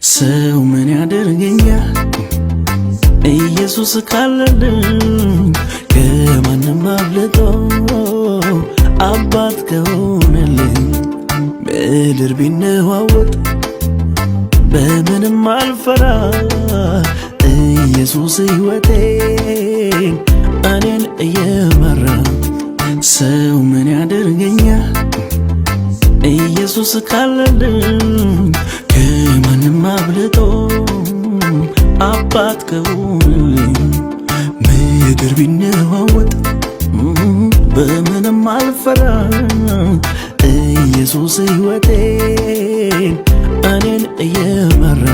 ሰው ምን ያደርገኛል ኢየሱስ ካለልኝ ከማንም አብልጦ አባት ከሆነልኝ ምድር ቢነዋወጥ በምንም አልፈራ ኢየሱስ ሕይወቴን እኔን እየመራ ሰው ምን ያደርገኛል ኢየሱስ ካለልኝ ከማንም አብልጦ አባት ከሆነልኝ ምድር ቢነዋወጥ በምንም አልፈራ ኢየሱስ ሕይወቴን እኔን እየመራ